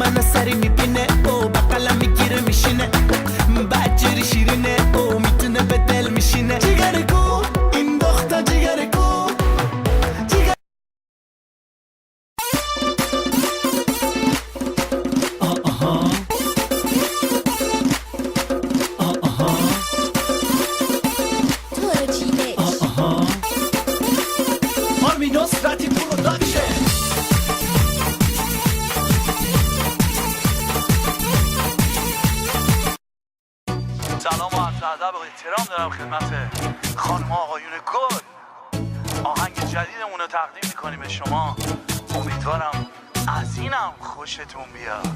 من سری میبینه او بقلم میگیره میشینه بدجوری شیرینه او میتونه به دل میشینه جیگر کو این دختر جیگر کو جیگر آها آها تو چیلش آها آرمین نصرتی پروداکشن سلام و عرض ادب و احترام دارم خدمت خانم آقایون گل. آهنگ جدیدمون رو تقدیم میکنیم به شما. امیدوارم از اینم خوشتون بیاد.